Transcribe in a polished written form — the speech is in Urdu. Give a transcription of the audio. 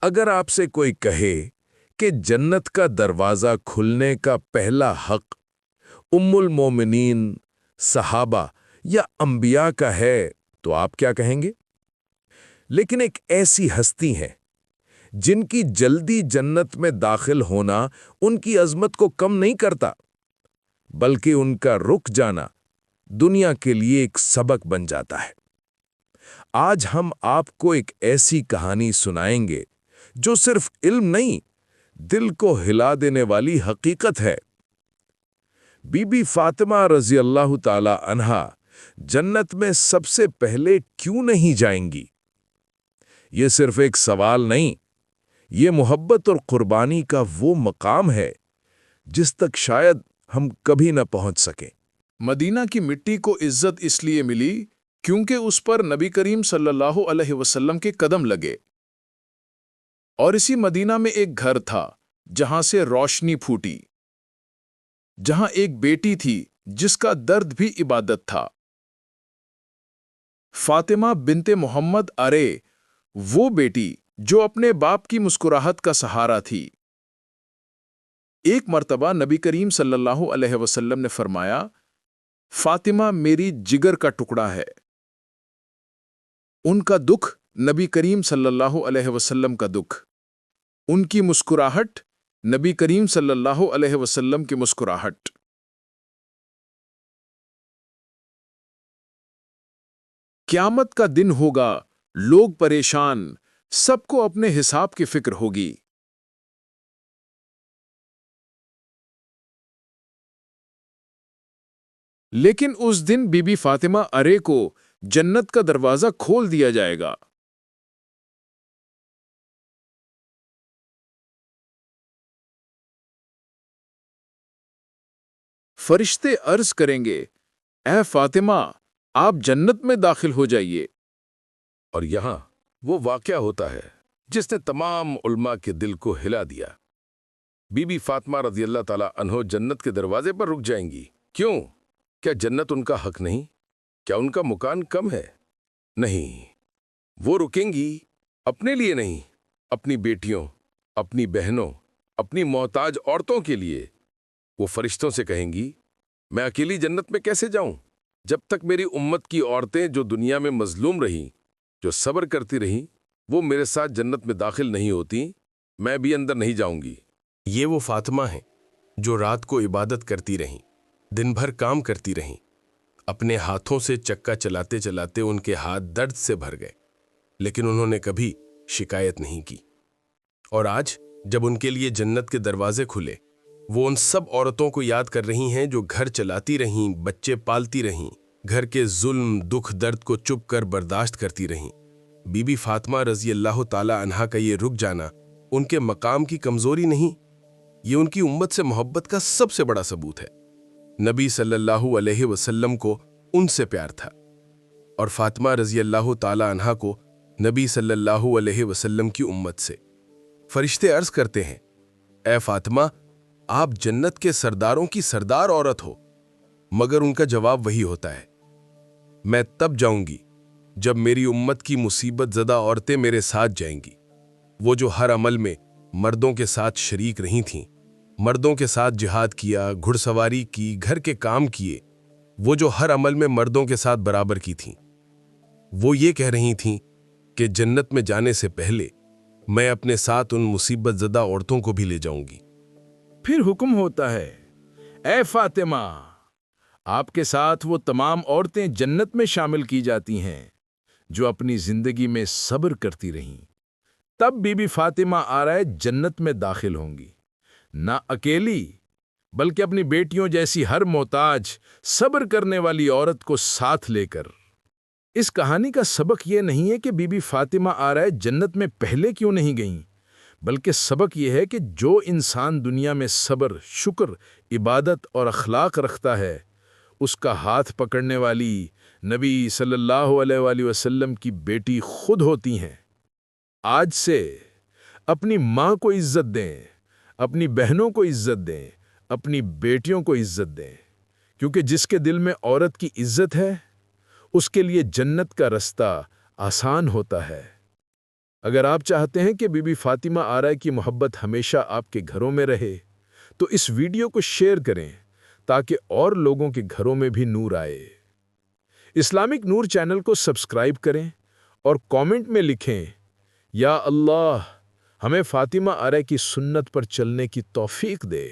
اگر آپ سے کوئی کہے کہ جنت کا دروازہ کھلنے کا پہلا حق ام المومنین، صحابہ یا انبیاء کا ہے تو آپ کیا کہیں گے؟ لیکن ایک ایسی ہستی ہے جن کی جلدی جنت میں داخل ہونا ان کی عظمت کو کم نہیں کرتا، بلکہ ان کا رک جانا دنیا کے لیے ایک سبق بن جاتا ہے۔ آج ہم آپ کو ایک ایسی کہانی سنائیں گے جو صرف علم نہیں، دل کو ہلا دینے والی حقیقت ہے۔ بی بی فاطمہ رضی اللہ تعالی عنہا جنت میں سب سے پہلے کیوں نہیں جائیں گی؟ یہ صرف ایک سوال نہیں، یہ محبت اور قربانی کا وہ مقام ہے جس تک شاید ہم کبھی نہ پہنچ سکیں۔ مدینہ کی مٹی کو عزت اس لیے ملی کیونکہ اس پر نبی کریم صلی اللہ علیہ وسلم کے قدم لگے، اور اسی مدینہ میں ایک گھر تھا جہاں سے روشنی پھوٹی، جہاں ایک بیٹی تھی جس کا درد بھی عبادت تھا۔ فاطمہ بنت محمد، وہ بیٹی جو اپنے باپ کی مسکراہٹ کا سہارا تھی۔ ایک مرتبہ نبی کریم صلی اللہ علیہ وسلم نے فرمایا، فاطمہ میری جگر کا ٹکڑا ہے۔ ان کا دکھ نبی کریم صلی اللہ علیہ وسلم کا دکھ، ان کی مسکراہٹ نبی کریم صلی اللہ علیہ وسلم کی مسکراہٹ۔ قیامت کا دن ہوگا، لوگ پریشان، سب کو اپنے حساب کی فکر ہوگی۔ لیکن اس دن بی بی فاطمہ کو جنت کا دروازہ کھول دیا جائے گا۔ فرشتے عرض کریں گے، اے فاطمہ، آپ جنت میں داخل ہو جائیے۔ اور یہاں وہ واقعہ ہوتا ہے جس نے تمام علماء کے دل کو ہلا دیا۔ بی بی فاطمہ رضی اللہ تعالی عنہ جنت کے دروازے پر رک جائیں گی۔ کیوں؟ کیا جنت ان کا حق نہیں؟ کیا ان کا مکان کم ہے؟ نہیں، وہ رکیں گی اپنے لیے نہیں، اپنی بیٹیوں، اپنی بہنوں، اپنی محتاج عورتوں کے لیے۔ وہ فرشتوں سے کہیں گی، میں اکیلی جنت میں کیسے جاؤں؟ جب تک میری امت کی عورتیں جو دنیا میں مظلوم رہیں، جو صبر کرتی رہیں، وہ میرے ساتھ جنت میں داخل نہیں ہوتی، میں بھی اندر نہیں جاؤں گی۔ یہ وہ فاطمہ ہیں جو رات کو عبادت کرتی رہیں، دن بھر کام کرتی رہیں، اپنے ہاتھوں سے چکا چلاتے چلاتے ان کے ہاتھ درد سے بھر گئے، لیکن انہوں نے کبھی شکایت نہیں کی۔ اور آج جب ان کے لیے جنت کے دروازے کھلے، وہ ان سب عورتوں کو یاد کر رہی ہیں جو گھر چلاتی رہیں، بچے پالتی رہیں، گھر کے ظلم، دکھ، درد کو چپ کر برداشت کرتی رہیں۔ بی بی فاطمہ رضی اللہ تعالی عنہا کا یہ رک جانا ان کے مقام کی کمزوری نہیں، یہ ان کی امت سے محبت کا سب سے بڑا ثبوت ہے۔ نبی صلی اللہ علیہ وسلم کو ان سے پیار تھا، اور فاطمہ رضی اللہ تعالی عنہا کو نبی صلی اللہ علیہ وسلم کی امت سے۔ فرشتے عرض کرتے ہیں، اے فاطمہ، آپ جنت کے سرداروں کی سردار عورت ہو، مگر ان کا جواب وہی ہوتا ہے، میں تب جاؤں گی جب میری امت کی مصیبت زدہ عورتیں میرے ساتھ جائیں گی، وہ جو ہر عمل میں مردوں کے ساتھ شریک رہی تھیں، مردوں کے ساتھ جہاد کیا، گھڑ سواری کی، گھر کے کام کیے، وہ جو ہر عمل میں مردوں کے ساتھ برابر کی تھیں۔ وہ یہ کہہ رہی تھیں کہ جنت میں جانے سے پہلے میں اپنے ساتھ ان مصیبت زدہ عورتوں کو بھی لے جاؤں گی۔ پھر حکم ہوتا ہے، اے فاطمہ، آپ کے ساتھ وہ تمام عورتیں جنت میں شامل کی جاتی ہیں جو اپنی زندگی میں صبر کرتی رہیں۔ تب بی بی فاطمہ جنت میں داخل ہوں گی، نہ اکیلی بلکہ اپنی بیٹیوں جیسی ہر محتاج، صبر کرنے والی عورت کو ساتھ لے کر۔ اس کہانی کا سبق یہ نہیں ہے کہ بی بی فاطمہ جنت میں پہلے کیوں نہیں گئیں، بلکہ سبق یہ ہے کہ جو انسان دنیا میں صبر، شکر، عبادت اور اخلاق رکھتا ہے، اس کا ہاتھ پکڑنے والی نبی صلی اللہ علیہ وآلہ وسلم کی بیٹی خود ہوتی ہیں۔ آج سے اپنی ماں کو عزت دیں، اپنی بہنوں کو عزت دیں، اپنی بیٹیوں کو عزت دیں، کیونکہ جس کے دل میں عورت کی عزت ہے، اس کے لیے جنت کا رستہ آسان ہوتا ہے۔ اگر آپ چاہتے ہیں کہ بی بی فاطمہ آرا کی محبت ہمیشہ آپ کے گھروں میں رہے تو اس ویڈیو کو شیئر کریں تاکہ اور لوگوں کے گھروں میں بھی نور آئے۔ اسلامک نور چینل کو سبسکرائب کریں اور کامنٹ میں لکھیں، یا اللہ ہمیں فاطمہ آرا کی سنت پر چلنے کی توفیق دے۔